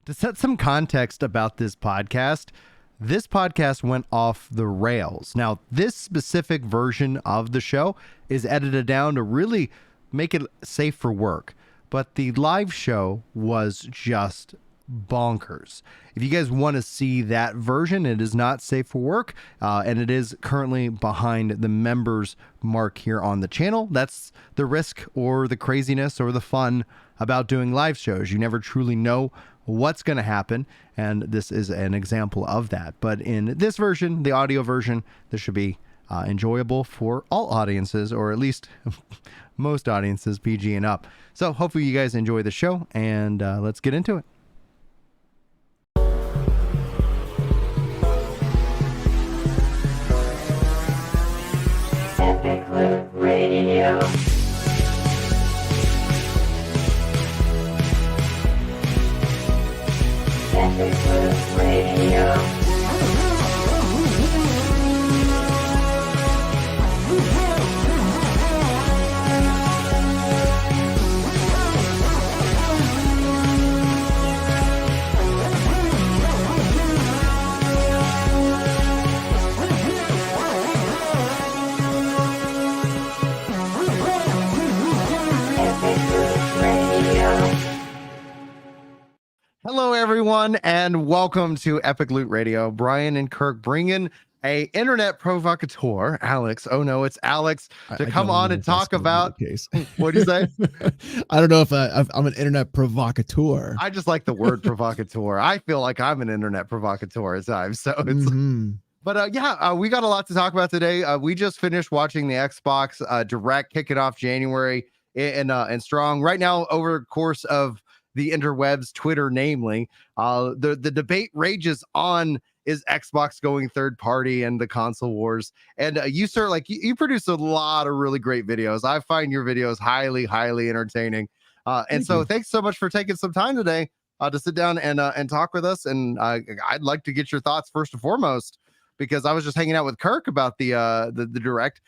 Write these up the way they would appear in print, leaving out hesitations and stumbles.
To set some context about this podcast went off the rails. Now, this specific version of the show is edited down to really make it safe for work. But the live show was just bonkers. If you guys want to see that version, it is not safe for work, and it is currently behind the members mark here on the channel. That's the risk or the craziness or the fun about doing live shows. You never truly know what's going to happen, and this is an example of that. But in this version, the audio version, this should be enjoyable for all audiences, or at least most audiences, PG and up. So hopefully you guys enjoy the show, and let's get into it. Epic Loot Radio. Epic Loot Radio. Hello, everyone, and welcome to Epic Loot Radio. Brian and Kirk bringing a internet provocateur, Alex. Oh no, it's Alex, to come on and talk about. What do you say? I don't know if I'm an internet provocateur. I just like the word provocateur. I feel like I'm an internet provocateur at times. So it's. But we got a lot to talk about today. We just finished watching the Xbox Direct, kicking off January and strong. Right now, over the course of the interwebs, Twitter, namely, the debate rages on, is Xbox going third party and the console wars. And you produce a lot of really great videos. I find your videos highly, highly entertaining. Thanks so much for taking some time today to sit down and talk with us. And I'd like to get your thoughts first and foremost, because I was just hanging out with Kirk about the Direct.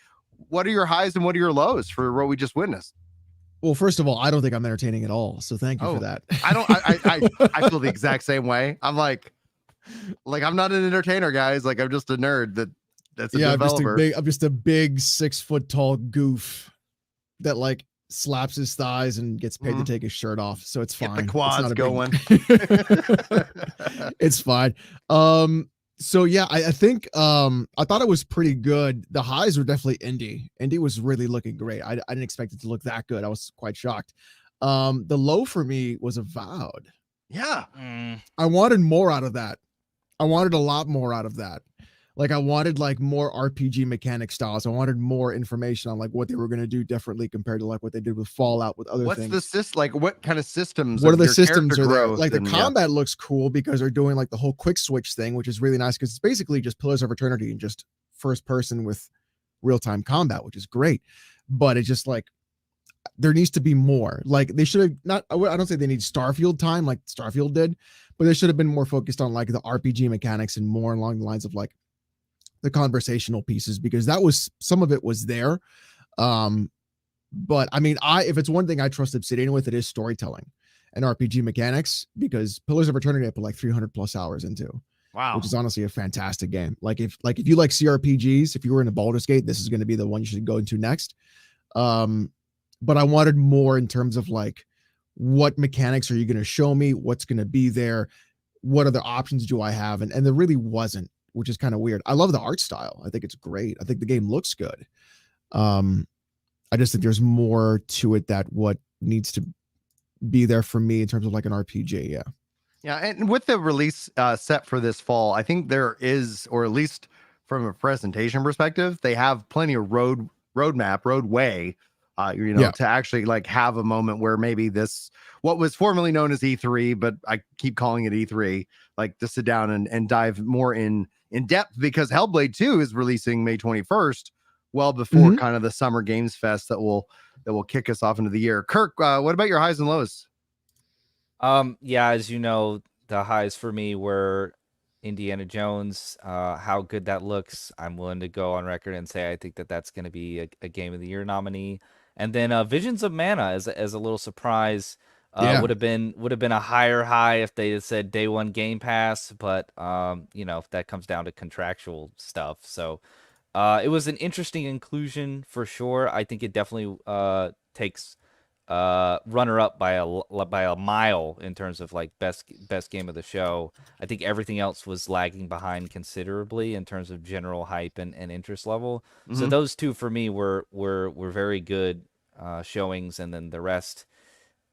What are your highs and what are your lows for what we just witnessed? Well, first of all, I don't think I'm entertaining at all. So thank you for that. I feel the exact same way. I'm like I'm not an entertainer, guys. Like, I'm just a nerd that's a developer. I'm just a big 6 foot tall goof that like slaps his thighs and gets paid to take his shirt off. So it's fine. Get the quads going. It's fine. So yeah, I think I thought it was pretty good. The highs were definitely Indy was really looking great. I didn't expect it to look that good. I was quite shocked. The low for me was Avowed. Yeah. I wanted more out of that. I wanted a lot more out of that. Like, I wanted like more RPG mechanic styles. I wanted more information on like what they were going to do differently compared to like what they did with Fallout, with other things. What kind of systems? What are the systems are there? Like, the combat looks cool because they're doing like the whole quick switch thing, which is really nice because it's basically just Pillars of Eternity and just first person with real-time combat, which is great. But it's just like, there needs to be more. Like, they should have not, I don't say they need Starfield time like Starfield did, but they should have been more focused on like the RPG mechanics and more along the lines of like the conversational pieces, because that was, some of it was there. But I mean, if it's one thing I trust Obsidian with, it is storytelling and RPG mechanics, because Pillars of Eternity I put like 300 plus hours into. Wow. Which is honestly a fantastic game. Like, if you like CRPGs, if you were in a Baldur's Gate, this is going to be the one you should go into next. But I wanted more in terms of like, what mechanics are you going to show me? What's going to be there? What other options do I have? And there really wasn't, which is kind of weird. I love the art style. I think it's great. I think the game looks good. I just think there's more to it that what needs to be there for me in terms of like an RPG. Yeah. Yeah. And with the release set for this fall, I think there is, or at least from a presentation perspective, they have plenty of roadway, to actually like have a moment where maybe this, what was formerly known as E3, but I keep calling it E3, like to sit down and dive more in depth, because Hellblade 2 is releasing May 21st, well before kind of the Summer Games Fest that will kick us off into the year. Kirk, what about your highs and lows? As you know, the highs for me were Indiana Jones, how good that looks. I'm willing to go on record and say I think that's going to be a Game of the Year nominee. And then Visions of Mana as a little surprise. Yeah. Would have been a higher high if they had said day one Game Pass, but if that comes down to contractual stuff. So it was an interesting inclusion for sure. I think it definitely takes runner up by a mile in terms of like best game of the show. I think everything else was lagging behind considerably in terms of general hype and interest level. So Mhm. those two for me were very good showings, and then the rest.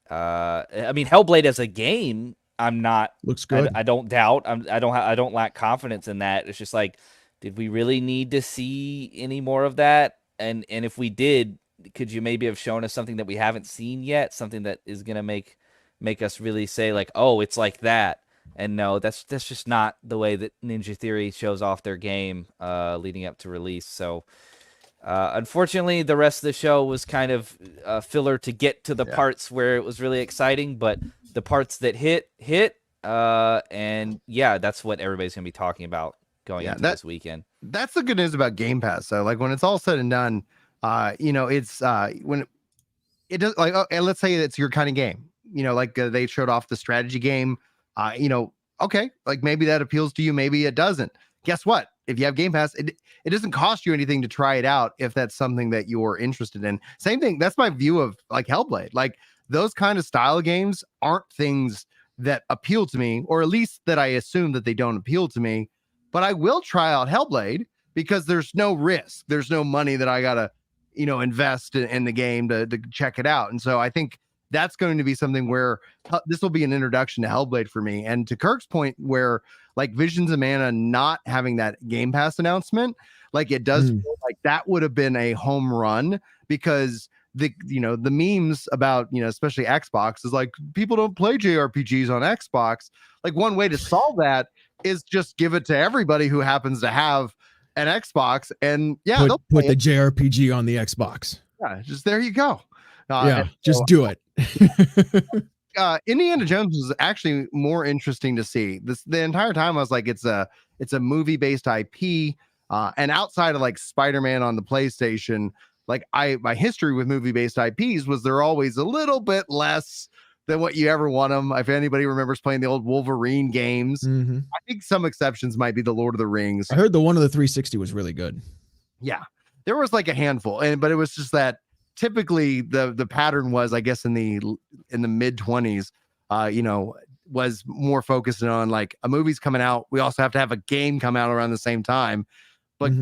I mean, Hellblade as a game, I'm not. Looks good. I don't doubt. I don't lack confidence in that. It's just like, did we really need to see any more of that? And if we did, could you maybe have shown us something that we haven't seen yet? Something that is gonna make us really say like, oh, it's like that. And no, that's just not the way that Ninja Theory shows off their game leading up to release. So unfortunately, the rest of the show was kind of filler to get to the parts where it was really exciting, but the parts that hit, and yeah, that's what everybody's gonna be talking about going into this weekend. That's the good news about Game Pass. So, like, when it's all said and done, it's when it does, like, and let's say it's your kind of game. Like they showed off the strategy game. Okay, like maybe that appeals to you, maybe it doesn't. Guess what? If you have Game Pass, it doesn't cost you anything to try it out if that's something that you're interested in. Same thing. That's my view of like Hellblade. Like those kind of style games aren't things that appeal to me, or at least that I assume that they don't appeal to me. But I will try out Hellblade because there's no risk. There's no money that I gotta, invest in the game to check it out. And so I think that's going to be something where this will be an introduction to Hellblade for me. And to Kirk's point, where like Visions of Mana not having that Game Pass announcement, like it does feel like that would have been a home run, because the memes about, especially Xbox is like, people don't play JRPGs on Xbox. Like one way to solve that is just give it to everybody who happens to have an Xbox, and put the JRPG on the Xbox. Yeah, just there you go. Just do it. Indiana Jones was actually more interesting to see. The entire time I was like, it's a movie based IP, and outside of like Spider-Man on the PlayStation, like my history with movie based IPs was they're always a little bit less than what you ever want them. If anybody remembers playing the old Wolverine games, I think some exceptions might be the Lord of the Rings. I heard the one of the 360 was really good. Yeah, there was like a handful, but it was just that typically the pattern was, I guess, in the mid 20s, was more focused on like a movie's coming out. We also have to have a game come out around the same time, but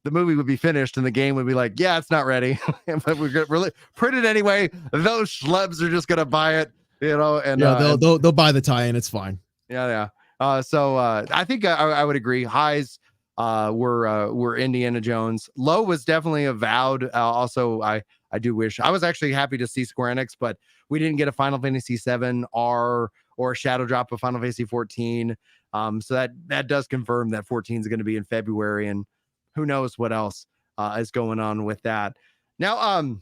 the movie would be finished and the game would be like, yeah, it's not ready, but we're gonna really print it anyway. Those schlubs are just gonna buy it, and they'll buy the tie-in. It's fine. Yeah. So I think I would agree. Highs were Indiana Jones. Low was definitely Avowed. Also, I do wish, I was actually happy to see Square Enix, but we didn't get a Final Fantasy VII or a shadow drop of Final Fantasy 14. So that does confirm that 14 is going to be in February, and who knows what else is going on with that. Now,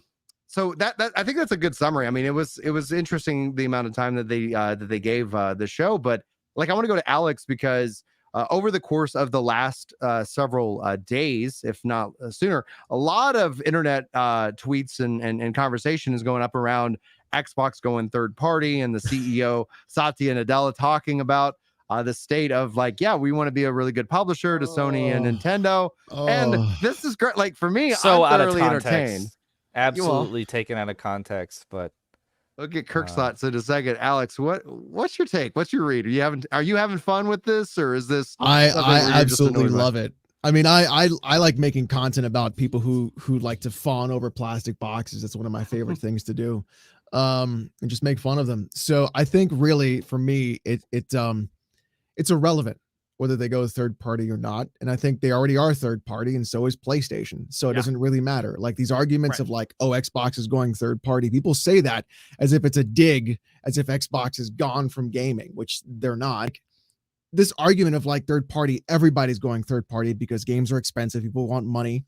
so that I think that's a good summary. I mean, it was interesting the amount of time that they gave the show, but like I want to go to Alex because over the course of the last several days, if not sooner, a lot of internet tweets and conversation is going up around Xbox going third party, and the CEO Satya Nadella talking about the state of like, yeah, we want to be a really good publisher to Sony and Nintendo. And this is great. Like for me, so I'm out of thoroughly context, entertained. absolutely taken out of context, but. Look at Kirk's thoughts in a second. Alex, what's your take? What's your read? Are you having fun with this, or is this? I absolutely love it. I mean, I like making content about people who like to fawn over plastic boxes. It's one of my favorite things to do, and just make fun of them. So I think really for me, it's irrelevant whether they go third party or not. And I think they already are third party, and so is PlayStation. So it doesn't really matter. Like these arguments of like, oh, Xbox is going third party. People say that as if it's a dig, as if Xbox is gone from gaming, which they're not. This argument of like third party, everybody's going third party because games are expensive. People want money.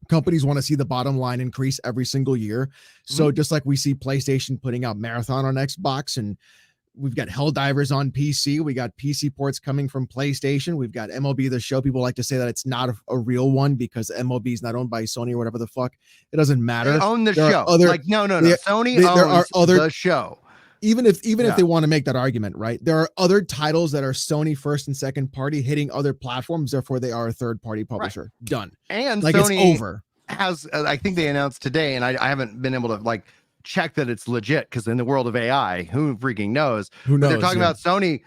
Companies want to see the bottom line increase every single year. So just like we see PlayStation putting out Marathon on Xbox, and we've got Helldivers on PC. We got PC ports coming from PlayStation. We've got MLB The Show. People like to say that it's not a real one because MLB is not owned by Sony or whatever the fuck. It doesn't matter. They own the there show. No. Sony owns the show. even if Yeah. they want to make that argument, right? There are other titles that are Sony first and second party hitting other platforms, therefore they are a third party publisher. Done. And Like Sony it's over. has, I think they announced today, and I haven't been able to like check that it's legit because in the world of AI, who freaking knows? Who But knows? they're talking yeah. about Sony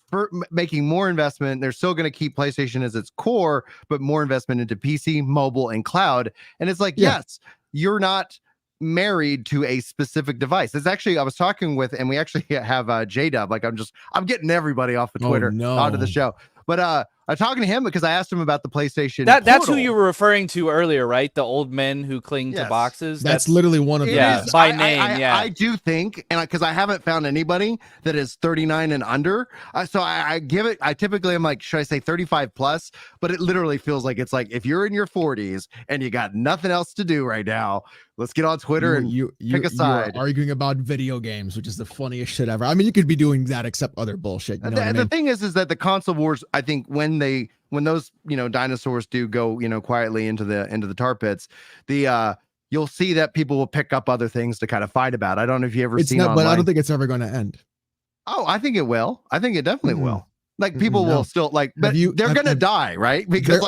for making more investment. They're still going to keep PlayStation as its core, but more investment into PC, mobile, and cloud. And it's like, Yeah. yes, you're not married to a specific device. It's actually, I was talking with, and we actually have J-Dub. Like I'm getting everybody off of Twitter onto the show. But I'm talking to him because I asked him about the PlayStation. That's who Portal. you were referring to earlier, right? The old men who cling to Yes. boxes. That's literally one of them. Yeah, is. by name. Yeah, I do think, and because I haven't found anybody that is 39 and under, so I give it. I typically am like, should I say 35 plus? But it literally feels like it's like if you're in your 40s and you got nothing else to do right now, let's get on Twitter and pick a side. You are arguing about video games, which is the funniest shit ever. I mean, you could be doing that except other bullshit. You know what I mean? The thing is that the console wars, I think when those dinosaurs do go quietly into the tar pits, you'll see that people will pick up other things to kind of fight about. I don't know if you ever It's seen not, online. but I don't think it's ever going to end. Oh, I think it will. I think it definitely will. Like people will still like, but they're gonna die, right? Because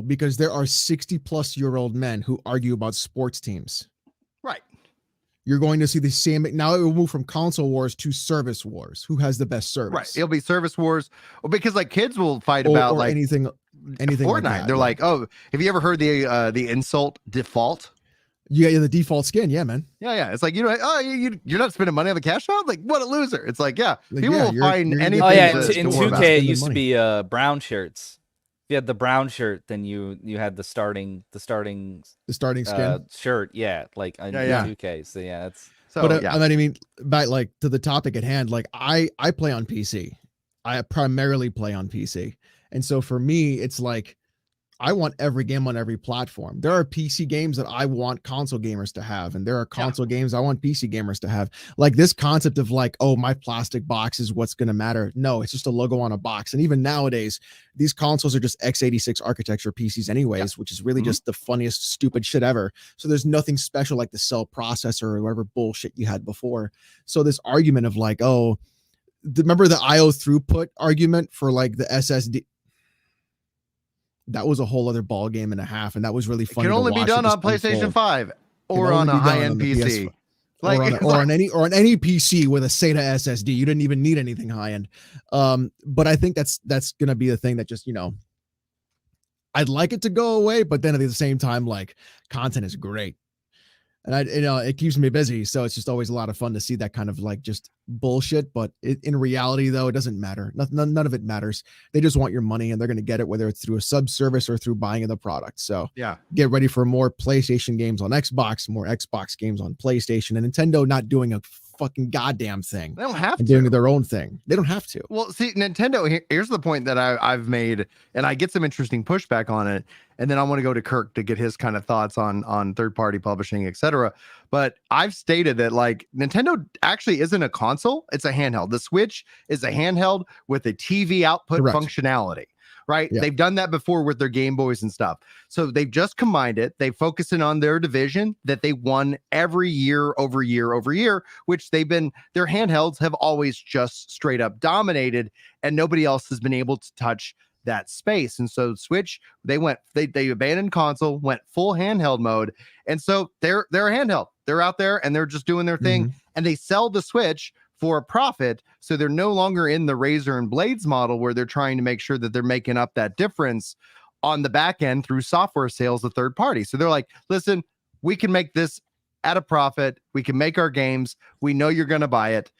because there are 60-plus-year-old men who argue about sports teams. Right. You're going to see the same. Now it will move from console wars to service wars. Who has the best service? Right. It'll be service wars, because like kids will fight Or about like anything Fortnite. like that. They're like, oh, have you ever heard the insult default? Yeah, the default skin. Yeah, man. Yeah. It's like, you're not spending money on the cash out. Like, what a loser. It's like, yeah, Like, people yeah, will you're- find you're- anything. Oh yeah, to in war about. 2K it spending used to money. be brown shirts. If you had the brown shirt, then you had the starting The starting skin. shirt. Yeah, like in Yeah. 2K. So yeah, it's So But yeah. I mean, back like to the topic at hand, like I play on PC. I primarily play on PC. And so for me, it's like I want every game on every platform. There are PC games that I want console gamers to have, and there are console games I want PC gamers to have. Like this concept of like, oh, my plastic box is what's going to matter. No, it's just a logo on a box. And even nowadays, these consoles are just x86 architecture PCs anyways, which is really just the funniest, stupid shit ever. So there's nothing special like the cell processor or whatever bullshit you had before. So this argument of like, oh, remember the IO throughput argument for like the SSD? That was a whole other ball game and a half, and that was really It funny. can only be done on PlayStation 5 or on a high-end PC. Like, or on any PC with a SATA SSD. You didn't even need anything high end. But I think that's gonna be the thing that just I'd like it to go away, but then at the same time, like content is great. And it keeps me busy. So it's just always a lot of fun to see that kind of like just bullshit. But in reality, though, it doesn't matter. None of it matters. They just want your money and they're going to get it, whether it's through a sub service or through buying the product. So yeah, get ready for more PlayStation games on Xbox, more Xbox games on PlayStation, and Nintendo not doing a fucking goddamn thing. they don't have And to. doing their own thing. They don't have to. Well, see, Nintendo, here's the point that I've made, and I get some interesting pushback on it. And then I want to go to Kirk to get his kind of thoughts on third-party publishing, etc. But I've stated that like Nintendo actually isn't a console; it's a handheld. The Switch is a handheld with a TV output Correct. functionality. Right? Yeah. They've done that before with their Game Boys and stuff. So they've just combined it. They focusing on their division that they won every year over year over year, which their handhelds have always just straight up dominated, and nobody else has been able to touch that space. And so Switch, they abandoned console, went full handheld mode. And so they're a handheld. They're out there and they're just doing their thing, and they sell the Switch for a profit. So they're no longer in the razor and blades model where they're trying to make sure that they're making up that difference on the back end through software sales of third party. So they're like, listen, we can make this at a profit. We can make our games. We know you're going to buy it.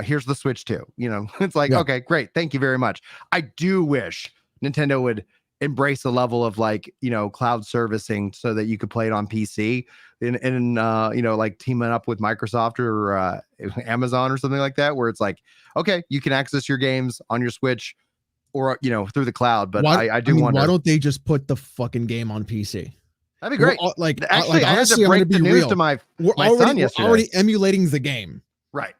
Here's the Switch too. It's like, okay, great. Thank you very much. I do wish Nintendo would embrace a level of like, cloud servicing so that you could play it on PC and like teaming up with Microsoft or Amazon or something like that, where it's like, okay, you can access your games on your Switch or, through the cloud. But I wonder, why don't they just put the fucking game on PC? That'd be great. Actually, I had to honestly, break the news to my son yesterday. We're already emulating the game. Right.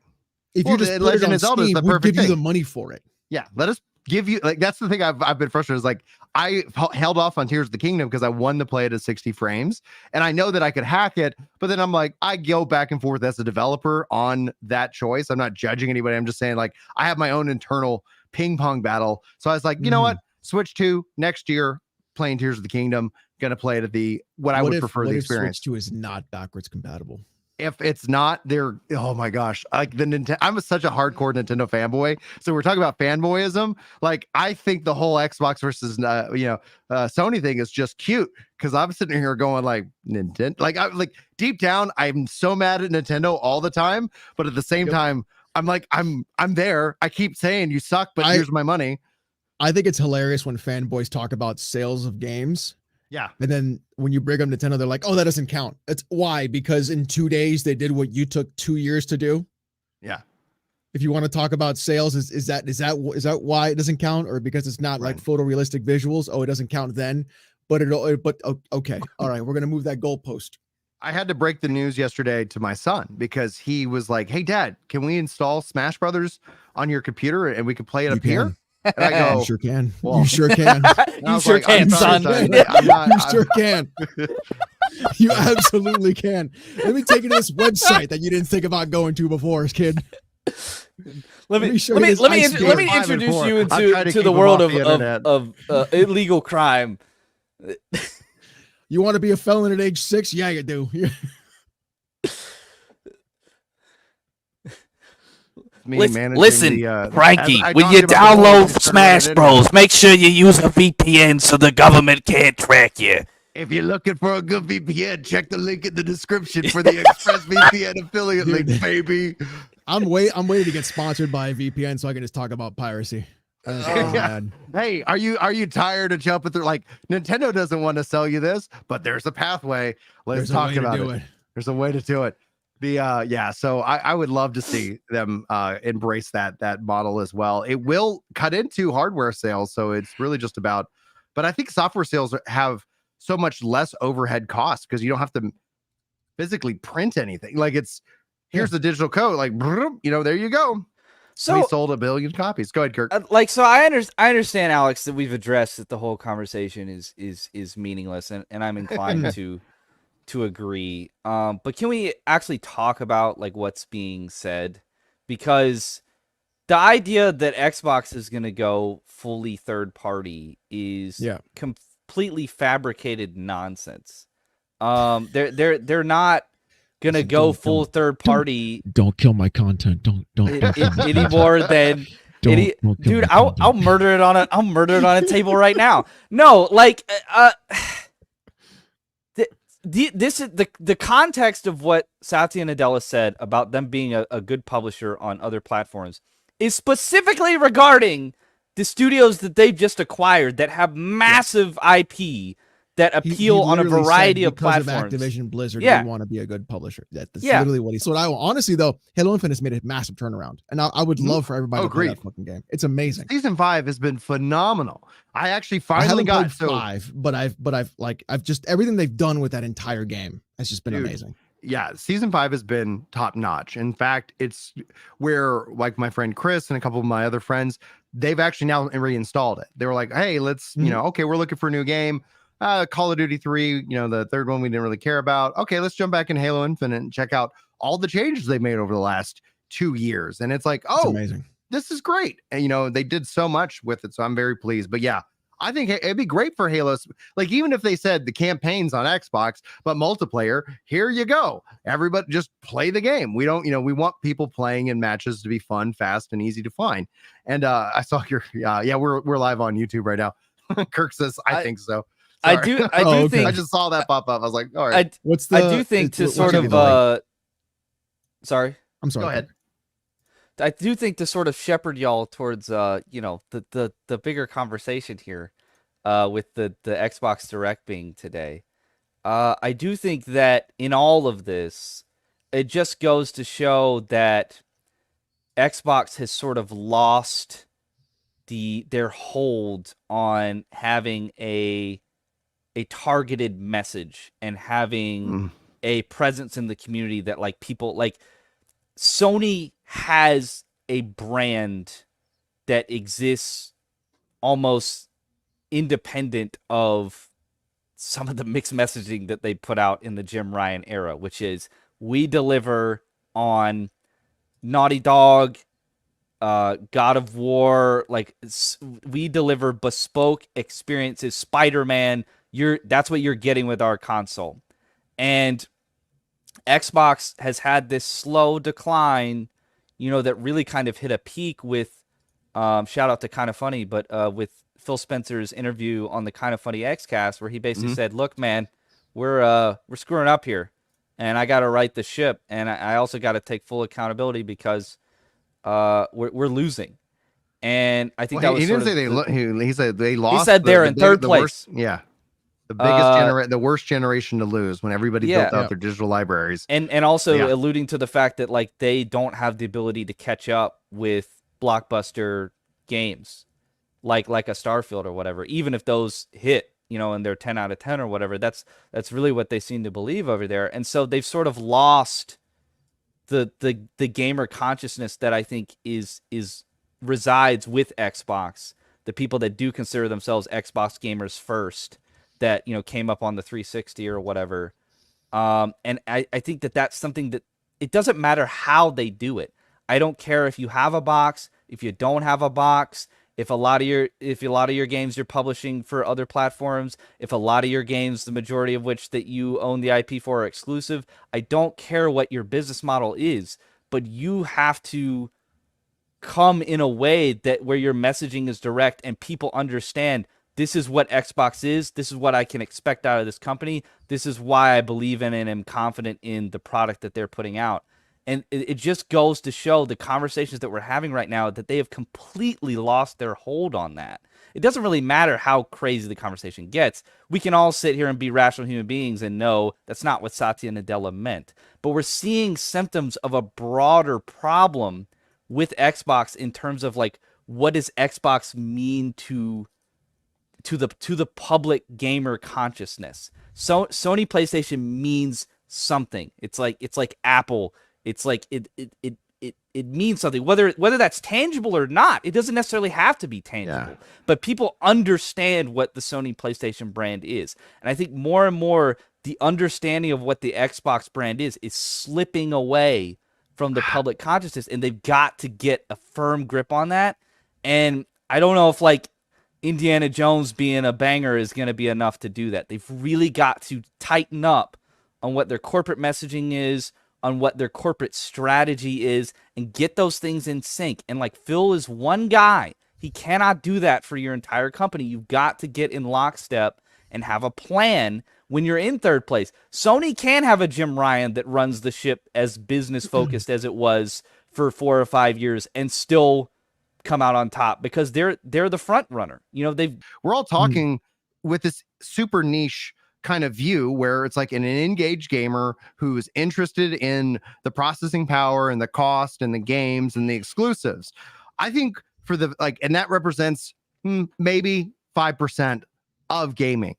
If you just put Legend it on of Zelda is Steam, the we'll perfect give you thing. the money for it. Yeah, let us give you like that's the thing I've been frustrated is like I held off on Tears of the Kingdom because I wanted to play it at 60 frames and I know that I could hack it, but then I'm like I go back and forth as a developer on that choice. I'm not judging anybody. I'm just saying like I have my own internal ping pong battle. So I was like, you know what? Switch 2 next year, playing Tears of the Kingdom, gonna play it at the what I would prefer the experience. Switch 2 is not backwards compatible? If it's not, they're oh my gosh, like the Nintendo. I'm such a hardcore Nintendo fanboy. So we're talking about fanboyism. Like I think the whole Xbox versus Sony thing is just cute because I'm sitting here going like Nintendo. Like I'm like deep down, I'm so mad at Nintendo all the time, but at the same time, I'm like I'm there. I keep saying you suck, but here's my money. I think it's hilarious when fanboys talk about sales of games. Yeah. And then when you bring them Nintendo, they're like, oh, that doesn't count. It's why? Because in 2 days they did what you took 2 years to do. Yeah. If you want to talk about sales, is that why it doesn't count? Or because it's not like photorealistic visuals? Oh, it doesn't count then. But okay. All right, we're gonna move that goalpost. I had to break the news yesterday to my son because he was like, hey dad, can we install Smash Brothers on your computer and we can play it up here? And I go, you sure can. Well, you sure can. You sure can, son. You sure can. You absolutely can. Let me take you to this website that you didn't think about going to before, kid. Let me introduce you into the world of illegal crime. You want to be a felon at age 6? Yeah, you do. Listen, Frankie, when you download Smash Bros, make sure you use a VPN so the government can't track you. If you're looking for a good VPN, check the link in the description for the ExpressVPN affiliate link, baby. I'm waiting to get sponsored by a VPN so I can just talk about piracy. Hey, are you tired of jumping through? Like Nintendo doesn't want to sell you this, but there's a pathway. Let's talk about it. There's a way to do it. So I would love to see them embrace that model as well. It will cut into hardware sales, so it's really just about. But I think software sales have so much less overhead costs because you don't have to physically print anything. Like here's the digital code, like there you go. So we sold 1 billion copies. Go ahead, Kirk. I understand, Alex, that we've addressed that the whole conversation is meaningless, and I'm inclined to agree. But can we actually talk about like what's being said? Because the idea that Xbox is going to go fully third party is completely fabricated nonsense. They're not gonna go full third party. Don't kill my content. Don't any more than dude. I'll murder it on a table right now. No, like this is the context of what Satya Nadella said about them being a good publisher on other platforms is specifically regarding the studios that they've just acquired that have massive IP that appeal on a variety of platforms. Of Activision Blizzard, they want to be a good publisher. That's literally what he said. Honestly, though, Halo Infinite has made a massive turnaround, and I would love for everybody to play that fucking game. It's amazing. Season 5 has been phenomenal. I actually finally got 5, but I've just everything they've done with that entire game has just been amazing. Yeah, season 5 has been top notch. In fact, it's where like my friend Chris and a couple of my other friends, they've actually now reinstalled it. They were like, hey, let's okay, we're looking for a new game. Call of Duty 3, the third one we didn't really care about. Okay, let's jump back in Halo Infinite and check out all the changes they made over the last 2 years. And it's like, oh, amazing. This is great. And, they did so much with it. So I'm very pleased. But yeah, I think it'd be great for Halo. Like, even if they said the campaign's on Xbox, but multiplayer, here you go. Everybody just play the game. We don't, we want people playing in matches to be fun, fast, and easy to find. And I saw we're live on YouTube right now. Kirk says, I think so. Sorry. I do think I just saw that pop up. I was like, all right. I do think to sort of sorry. I'm sorry. Go ahead. I do think to sort of shepherd y'all towards the bigger conversation here with the Xbox Direct being today. I do think that in all of this, it just goes to show that Xbox has sort of lost their hold on having a targeted message and having a presence in the community that like people like Sony has a brand that exists almost independent of some of the mixed messaging that they put out in the Jim Ryan era, which is we deliver on Naughty Dog, God of War, like we deliver bespoke experiences. Spider-Man, that's what you're getting with our console. And Xbox has had this slow decline, that really kind of hit a peak with shout out to Kind of Funny, but with Phil Spencer's interview on the Kind of Funny Xcast, where he basically said, "Look, man, we're screwing up here, and I got to right the ship, and I also got to take full accountability because we're losing." And I think that was he didn't say he said they lost. He said they're in third place. Worst, yeah, the biggest the worst generation to lose when everybody built out their digital libraries, and also alluding to the fact that like they don't have the ability to catch up with blockbuster games like a Starfield or whatever, even if those hit, and they're 10 out of 10 or whatever. That's really what they seem to believe over there. And so they've sort of lost the gamer consciousness that I think is resides with Xbox, the people that do consider themselves Xbox gamers first, that came up on the 360 or whatever. And I think that's something that it doesn't matter how they do it. I don't care if you have a box, if you don't have a box, if a lot of your games you're publishing for other platforms, if a lot of your games, the majority of which that you own the IP for, are exclusive. I don't care what your business model is, but you have to come in a way that where your messaging is direct and people understand this is what Xbox is. This is what I can expect out of this company. This is why I believe in and am confident in the product that they're putting out. And it just goes to show the conversations that we're having right now that they have completely lost their hold on that. It doesn't really matter how crazy the conversation gets. We can all sit here and be rational human beings and know that's not what Satya Nadella meant. But we're seeing symptoms of a broader problem with Xbox in terms of like, what does Xbox mean to the public gamer consciousness? So Sony PlayStation means something. It's like Apple. It's like it means something, whether that's tangible or not. It doesn't necessarily have to be tangible, but people understand what the Sony PlayStation brand is. And I think more and more the understanding of what the Xbox brand is slipping away from the public consciousness, and they've got to get a firm grip on that. And I don't know if like Indiana Jones being a banger is going to be enough to do that. They've really got to tighten up on what their corporate messaging is, on what their corporate strategy is, and get those things in sync. And like Phil is one guy. He cannot do that for your entire company. You've got to get in lockstep and have a plan when you're in third place. Sony can have a Jim Ryan that runs the ship as business focused as it was for 4 or 5 years and still come out on top because they're the front runner. We're all talking with this super niche kind of view where it's like an engaged gamer who's interested in the processing power and the cost and the games and the exclusives. I think for and that represents maybe 5% of gaming.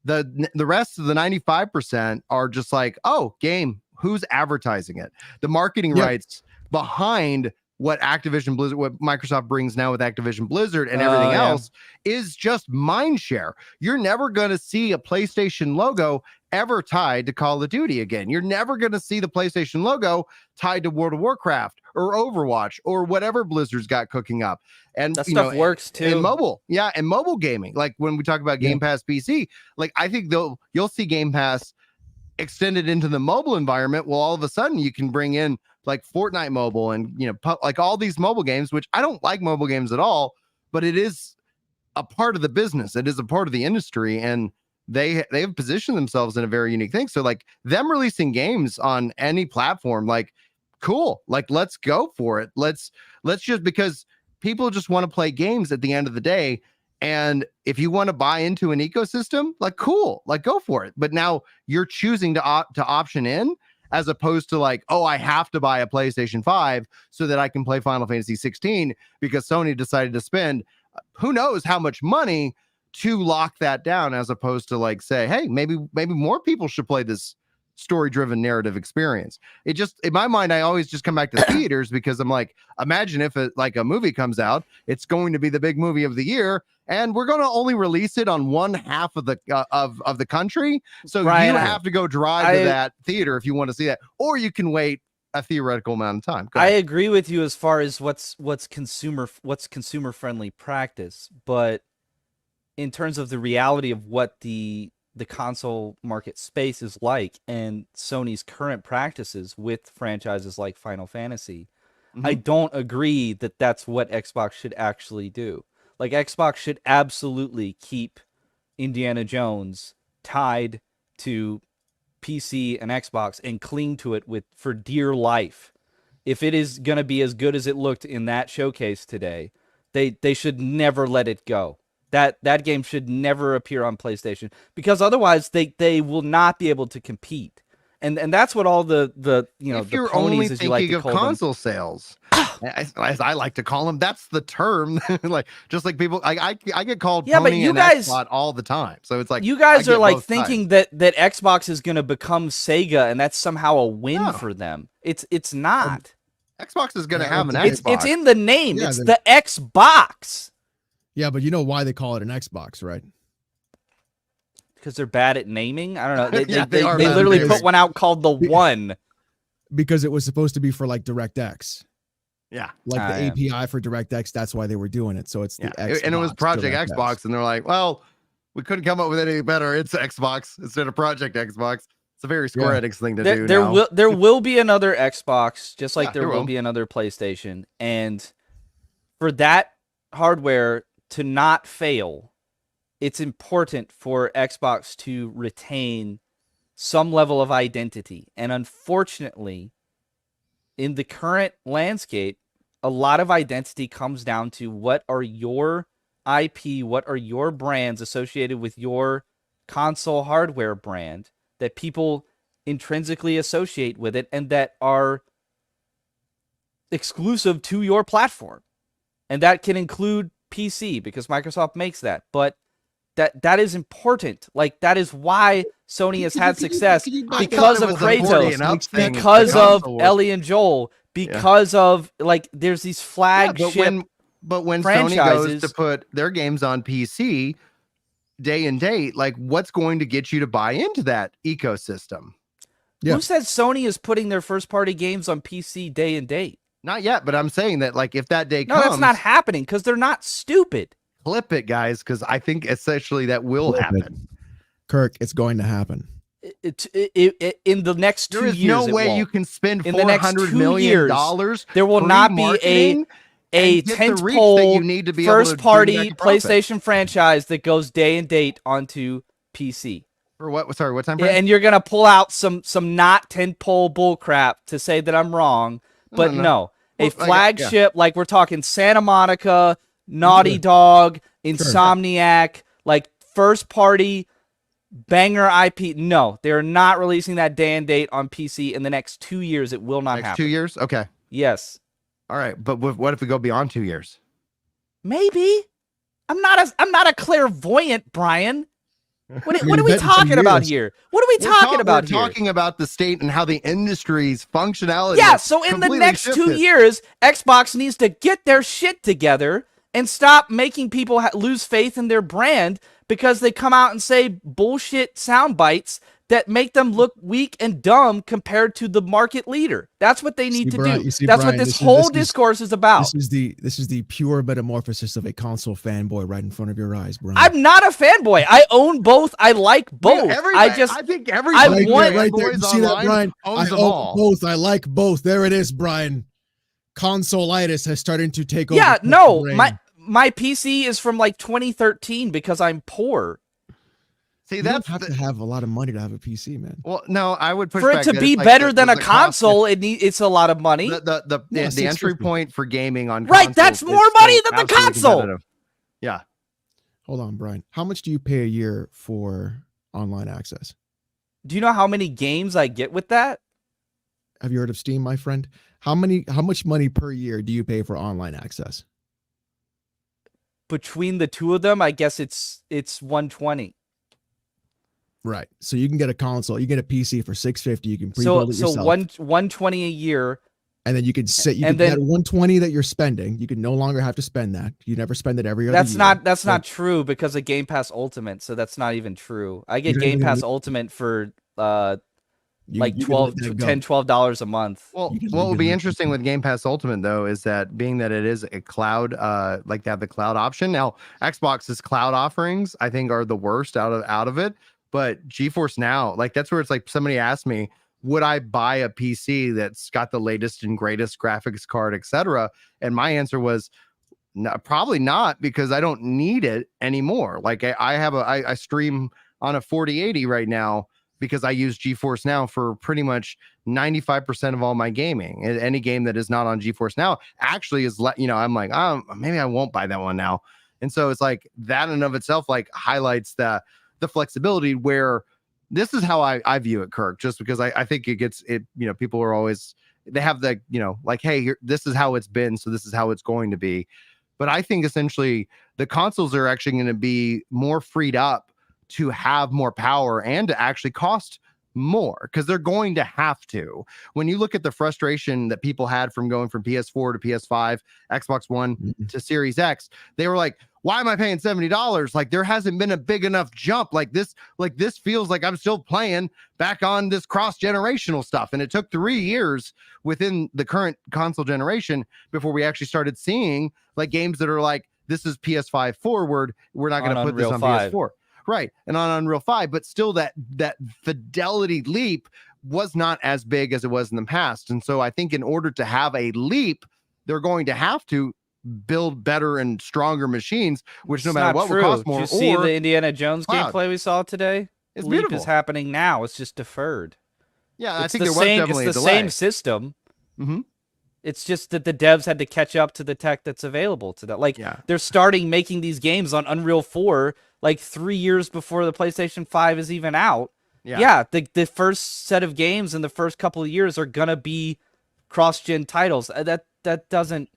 The rest of the 95% are just like, oh, game, who's advertising it? The marketing rights behind what Activision Blizzard, what Microsoft brings now with Activision Blizzard and everything else is just mind share. You're never going to see a PlayStation logo ever tied to Call of Duty again. You're never going to see the PlayStation logo tied to World of Warcraft or Overwatch or whatever Blizzard's got cooking up. And that stuff works too. In mobile. Yeah. And mobile gaming. Like when we talk about Game Pass PC, like I think you'll see Game Pass extended into the mobile environment. Well, all of a sudden you can bring in like Fortnite mobile and, like all these mobile games, which I don't like mobile games at all, but it is a part of the business. It is a part of the industry, and they have positioned themselves in a very unique thing. So like them releasing games on any platform, like cool, like let's go for it. Let's just, because people just want to play games at the end of the day. And if you want to buy into an ecosystem, like cool, like go for it. But now you're choosing to option in, as opposed to like, oh, I have to buy a PlayStation 5 so that I can play Final Fantasy 16 because Sony decided to spend who knows how much money to lock that down, as opposed to like say, hey, maybe more people should play this story-driven narrative experience. It just, in my mind, I always just come back to theaters because I'm like, imagine if a movie comes out, it's going to be the big movie of the year, and we're going to only release it on one half of the of the country. So Brian, you have to go drive to that theater if you want to see that, or you can wait a theoretical amount of time. I agree with you as far as what's consumer friendly practice, but in terms of the reality of what the console market space is like and Sony's current practices with franchises like Final Fantasy, I don't agree that that's what Xbox should actually do. Like, Xbox should absolutely keep Indiana Jones tied to PC and Xbox and cling to it for dear life. If it is going to be as good as it looked in that showcase today, they should never let it go. That game should never appear on PlayStation, because otherwise they will not be able to compete. And that's what all the if the you're ponies, only as you like thinking to of call them. console sales, as I like to call them, that's the term. Like, just like people, I get called Yeah, but pony you and guys Xbot all the time. So it's like, you guys I are get like both thinking sides. that Xbox is going to become Sega, and that's somehow a win No. for them. It's not. Xbox is going to Yeah, I have don't an think Xbox. It's in the name. Yeah, it's then- the Xbox. Yeah, but you know why they call it an Xbox, right? Because they're bad at naming. I don't know. They, Yeah, they are they bad at literally naming. put one out called the One. Because it was supposed to be for like DirectX, Yeah. like the Yeah. API for DirectX. That's why they were doing it. So it's the Xbox, And it was Project DirectX. Xbox, and they're like, well, we couldn't come up with anything better. It's Xbox instead of Project Xbox. It's a very Square Enix thing to do now. There will be another Xbox, just like Yeah, there there will will. be another PlayStation. And for that hardware to not fail, it's important for Xbox to retain some level of identity. And unfortunately, in the current landscape, a lot of identity comes down to what are your IP, what are your brands associated with your console hardware brand that people intrinsically associate with it and that are exclusive to your platform. And that can include PC, because Microsoft makes that. But that is important. Like, that is why Sony has had success, because of Kratos, because of Ellie and Joel, because of, like, there's these flagship but when franchises. Sony goes to put their games on PC day and date, like, what's going to get you to buy into that ecosystem? Yeah. Who said Sony is putting their first party games on PC day and date? Not yet, but I'm saying that, like, if that day No, comes, that's not happening, because they're not stupid. clip it, guys, because I think essentially that will happen. Kirk, it's going to happen. In the next 2 There is years, no way you can spend in the next $400 2 million. years, there will not be a tentpole first party PlayStation franchise that goes day and date onto PC. For what? Sorry, what time? Yeah, and you're gonna pull out some not tentpole bull crap to say that I'm wrong, but no. A flagship, like we're talking Santa Monica, Naughty Dog, Insomniac, like first party banger IP. No, they're not releasing that day and date on PC in the next 2 years. It will not happen. 2 years? Okay. Yes. All right, but what if we go beyond 2 years? Maybe. I'm not a clairvoyant, Brian. What are we bet in 2 talking about years. here? What are we talking about here? We're talking about the state and how the industry's functionality. Yeah, so in the next 2 years, Xbox needs to get their shit together and stop making people lose faith in their brand because they come out and say bullshit sound bites that make them look weak and dumb compared to the market leader. That's what they need to do. That's what this whole discourse is about. This is the pure metamorphosis of a console fanboy right in front of your eyes, Brian. I'm not a fanboy. I own both. I like both. I think everybody right there. You see that, Brian? Owns I them own all. both. I like both. There it is, Brian. Console-itis has started to take over. Yeah, no, brain. my PC is from like 2013 because I'm poor. See, You that's don't have to have a lot of money to have a PC, man. well, no, I would push For it back to that be it's like better than a the cost- console, it's a lot of money. The Yeah, entry $650. point for gaming on Right, consoles that's is more still money than the absolutely console. competitive. Yeah. Hold on, Brian. How much do you pay a year for online access? Do you know how many games I get with that? Have you heard of Steam, my friend? How much money per year do you pay for online access? Between the two of them, I guess it's 120. Right. So you can get a console, you get a PC for $650. You can So pre-build it yourself, 120 a year, and then you can sit. You and can then that 120 that you're spending. You can no longer have to spend that. You never spend it every other that's year. not true because of Game Pass Ultimate. So that's not even true. I get don't Game even Pass need- Ultimate for You can let that go. $10-12 a month. Well, You can- what you will can be let interesting with Game Pass Ultimate though is that being that it is a cloud, like they have the cloud option now. Xbox's cloud offerings, I think, are the worst out of it. But GeForce Now, like that's where it's like somebody asked me, would I buy a PC that's got the latest and greatest graphics card, etc.? And my answer was no, probably not, because I don't need it anymore. Like I stream on a 4080 right now because I use GeForce Now for pretty much 95% of all my gaming. And any game that is not on GeForce Now actually is I'm like, oh, maybe I won't buy that one now. And so it's like that in and of itself like highlights the flexibility where this is how I view it, Kirk, just because I think it gets it, people are always, they have the, like, hey, this is how it's been, so this is how it's going to be. But I think essentially the consoles are actually going to be more freed up to have more power and to actually cost more, because they're going to have to. When you look at the frustration that people had from going from PS4 to PS5, Xbox One to Series X, they were like, why am I paying $70? Like there hasn't been a big enough jump. Like this feels like I'm still playing back on this cross-generational stuff. And it took 3 years within the current console generation before we actually started seeing like games that are like, this is PS5 forward. We're not going to put this on PS4. Right. And on Unreal 5, but still that fidelity leap was not as big as it was in the past. And so I think in order to have a leap, they're going to have to build better and stronger machines, which no matter what will cost more. Did you see the Indiana Jones cloud. gameplay we saw today? It's leap beautiful. is happening now. It's just deferred. Yeah, It's I think the there was same, definitely it's a the delay. same system. Mm-hmm. It's just that the devs had to catch up to the tech that's available to them. Like they're starting making these games on Unreal 4 like 3 years before the PlayStation 5 is even out. Yeah, the first set of games in the first couple of years are gonna be cross-gen titles. That doesn't.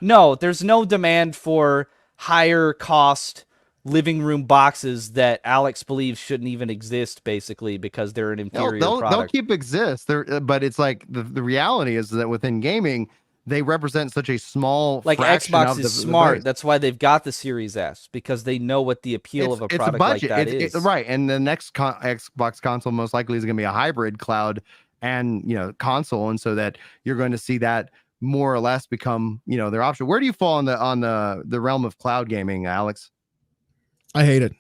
No, there's no demand for higher cost living room boxes that Alex believes shouldn't even exist, basically, because they're an inferior product. They'll keep exist there, but it's like the reality is that within gaming, they represent such a small like fraction Xbox of is the smart. base. That's why they've got the Series S, because they know what the appeal of a product like that is. Right, and the next Xbox console most likely is going to be a hybrid cloud and console, and so that you're going to see that more or less become their option. Where do you fall on the realm of cloud gaming, Alex? I hate it.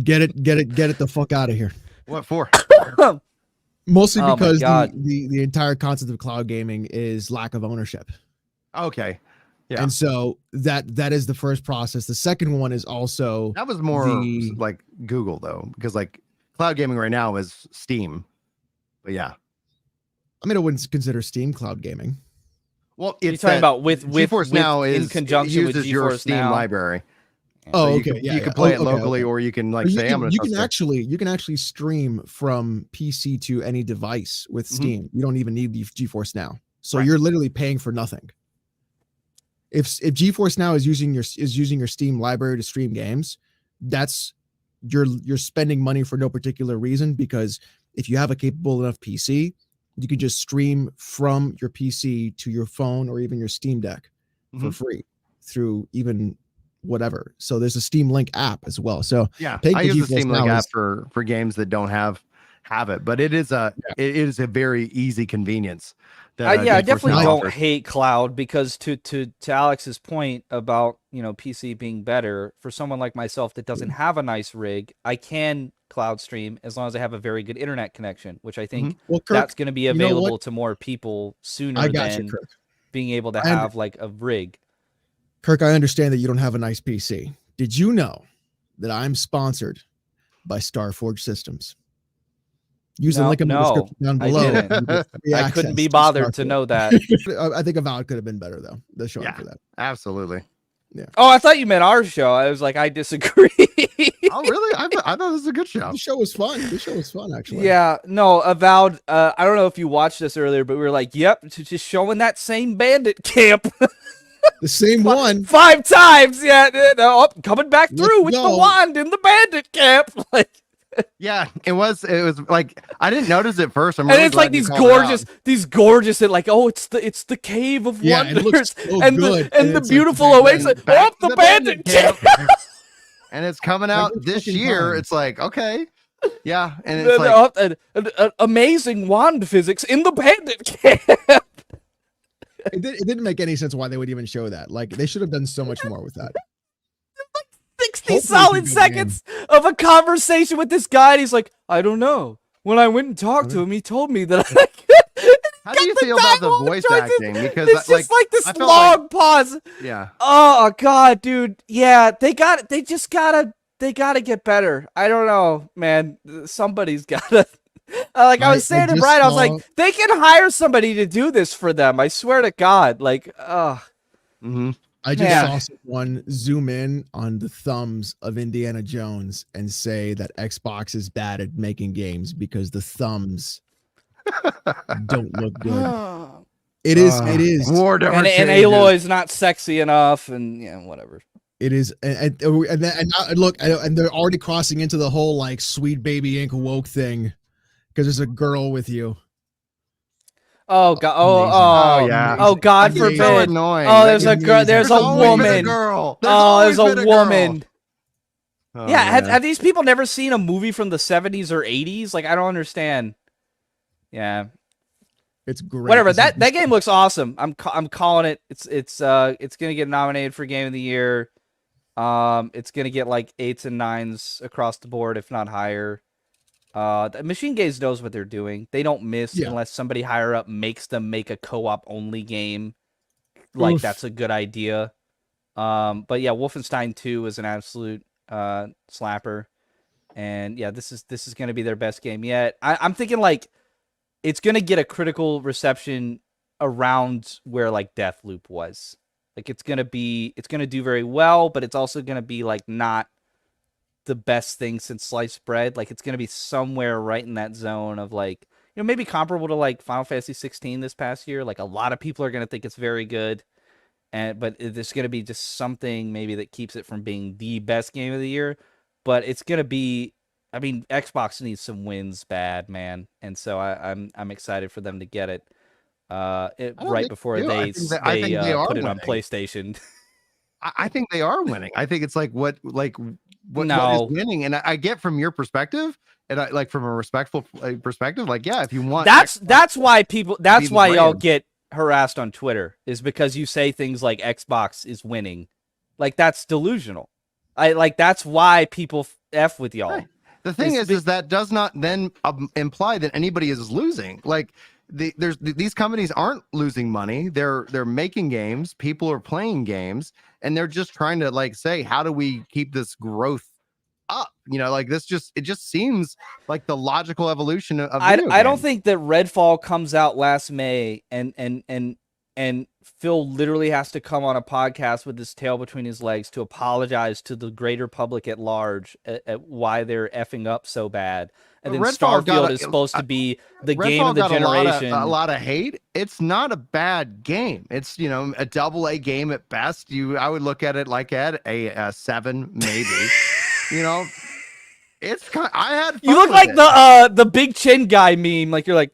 Get it the fuck out of here. What for? Mostly Oh my because God. the entire concept of cloud gaming is lack of ownership. Okay. Yeah. And so that is the first process. The second one is also That was more like Google though, because like cloud gaming right now is Steam. But yeah. I mean, I wouldn't consider Steam cloud gaming. Well, You're talking about with GeForce Now in is conjunction with uses your GeForce Steam Now. library. Oh, So okay. you can play it locally, or you can like But say I'm going to you can actually stream from PC to any device with Steam. You don't even need the GeForce Now. So you're literally paying for nothing. If GeForce Now is using your Steam library to stream games, that's you're spending money for no particular reason, because if you have a capable enough PC, you can just stream from your PC to your phone or even your Steam Deck for free through even whatever. So there's a Steam Link app as well. So yeah, I use the Steam Link app for games that don't have it, but it is a very easy convenience. I definitely don't offers. hate cloud, because to Alex's point about PC being better, for someone like myself that doesn't have a nice rig, I can cloud stream as long as I have a very good internet connection, which I think that's going to be available to more people sooner than being able to have like a rig. Kirk, I understand that you don't have a nice PC. Did you know that I'm sponsored by Starforge Systems? Use the link in the description down below. I couldn't be bothered to know that. I think Avowed could have been better though. The show for that. Absolutely. Yeah. Oh, I thought you meant our show. I was like, I disagree. Oh, really? I thought this was a good show. The show was fun. The show was fun, actually. Yeah, no, Avowed. I don't know if you watched this earlier, but we were like, yep, just showing that same bandit camp. The same one. 5 times. Yeah. Oh, coming back Let's through with the go. wand in the bandit camp. Like, Yeah, it was like I didn't notice it first. I'm and really it's like glad you called it out. these gorgeous, and like, oh, it's the cave of Yeah, it wonders, looks so and good, the and it's beautiful like, oasis. Then back Oh, to the bandit camp. And it's coming out Every this fucking year. time. It's like, okay. Yeah, and it's like An amazing wand physics in the bandit camp. It didn't make any sense why they would even show that. Like they should have done so much more with that. 60 Hopefully it's a solid good seconds of a conversation with this guy, and he's like, I don't know. When I went and talked to him, he told me that I how do you feel about the voice acting? Because it's just like this I felt long pause. yeah. Oh god, dude. Yeah, they just gotta get better. I don't know, man. Somebody's gotta like I was saying to just Brian, I was saw- like, they can hire somebody to do this for them. I swear to God. Like, Mm-hmm. I just Yeah. saw someone zoom in on the thumbs of Indiana Jones and say that Xbox is bad at making games because the thumbs don't look good. It is. War never and changes. Aloy's not sexy enough, and yeah, whatever. It is, and look, and they're already crossing into the whole like sweet baby ink woke thing because there's a girl with you. Oh god. Oh, yeah. Oh god Amazing. It's so forbid. annoying. Oh, Like, there's a girl. There's a always been woman. girl. Oh, there's always a been girl. woman. Oh, Yeah, man. have these people never seen a movie from the 70s or 80s? Like, I don't understand. Yeah, It's great. whatever. This is- That game looks awesome. I'm calling it. It's gonna get nominated for Game of the Year. It's gonna get like 8s and 9s across the board, if not higher. Machine Gaze knows what they're doing. They don't miss Yeah. unless somebody higher up makes them make a co-op only game. Like Oof. that's a good idea. But yeah, Wolfenstein 2 is an absolute slapper. And yeah, this is gonna be their best game yet. I'm thinking like it's gonna get a critical reception around where like Deathloop was. Like it's gonna do very well, but it's also gonna be like not the best thing since sliced bread. Like it's gonna be somewhere right in that zone of like, you know, maybe comparable to like Final Fantasy 16 this past year. Like a lot of people are gonna think it's very good, but there's gonna be just something maybe that keeps it from being the best game of the year. But it's gonna be, I mean, Xbox needs some wins bad, man, and so I'm excited for them to get it. don't Right think before they do. they I think they are put it on winning. PlayStation. I think they are winning. I think it's like what No. is winning, and I get from your perspective, and I like from a respectful perspective. Like, yeah, if you want, That's why people. That's the why y'all brand. get harassed on Twitter, is because you say things like Xbox is winning. Like that's delusional. That's why people f with y'all. Right. The thing is that does not then imply that anybody is losing. Like these companies aren't losing money. They're making games. People are playing games, and they're just trying to like say, how do we keep this growth up? You know, like it just seems like the logical evolution of. I video don't games. think that Redfall comes out last May and Phil literally has to come on a podcast with his tail between his legs to apologize to the greater public at large at why they're effing up so bad. And then Redfall Starfield is supposed to be the game of the got generation. a lot of hate. It's not a bad game. It's, you know, a AA game at best. I would look at it like at a 7 maybe. You know, it's kind. I had. Fun You look with like it. the big chin guy meme. Like you're like,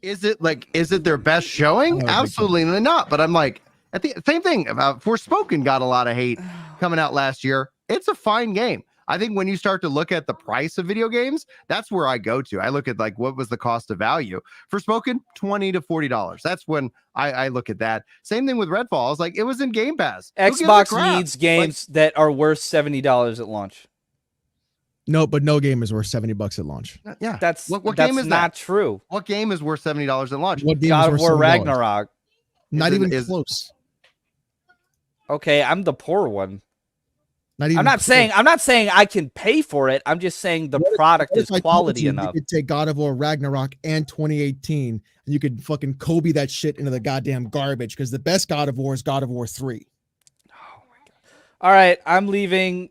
Is it their best showing? Oh, Absolutely not. But I'm like, at the same thing about Forspoken got a lot of hate coming out last year. It's a fine game. I think when you start to look at the price of video games, that's where I go to. I look at like what was the cost of value. Forspoken, $20 to $40. That's when I look at that. Same thing with Redfall. I was like, it was in Game Pass. Who gives a Xbox crap? needs games that are worth $70 at launch. No, but no game is worth $70 at launch. Yeah. That's What that's game is not that? true. What game is worth $70 at launch? What game God is of worth War $70? Ragnarok. Not Is it- even is- close. Okay, I'm the poor one. Not even. I'm not close. saying I can pay for it. I'm just saying the What product What is if I told quality you enough. You could take God of War Ragnarok and 2018, and you could fucking Kobe that shit into the goddamn garbage because the best God of War is God of War 3. All right, I'm leaving.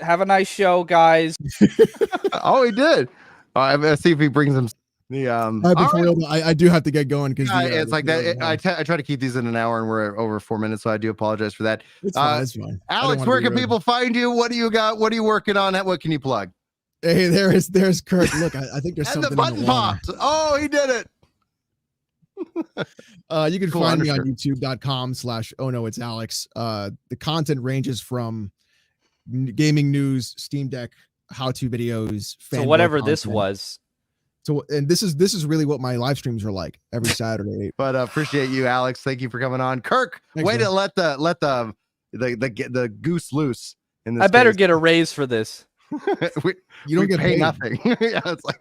Have a nice show, guys. Oh, he did. Let's see if he brings The But all for right. real, though, I do have to get going because It's like that. I try to keep these in an hour, and we're over 4 minutes, so I do apologize for that. It's fine. It's fine. I don't Alex, wanna where be can rude. people find you? What do you got? What are you working on? What can you plug? Hey, there's Kurt. Look, I think there's And something the button in the water. popped. Oh, he did it. You can Cool find me on undershirt. youtube.com/OhNoItsAlexx. The content ranges from gaming news, Steam Deck, how-to videos, So fanboy whatever this content. was. So, and this is really what my live streams are like every Saturday. But appreciate you, Alex. Thank you for coming on. Kirk, Thanks, way man. to let the goose loose. In this I better case. get a raise for this. You don't get pay paid. nothing. Yeah, it's like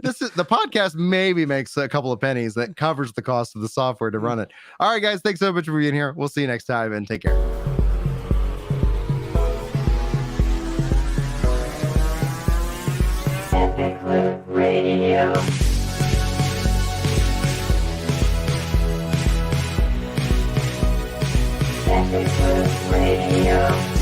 this is the podcast maybe makes a couple of pennies that covers the cost of the software to run it. All right, guys, thanks so much for being here. We'll see you next time and take care. Epic Loop Radio. Epic Loop Radio.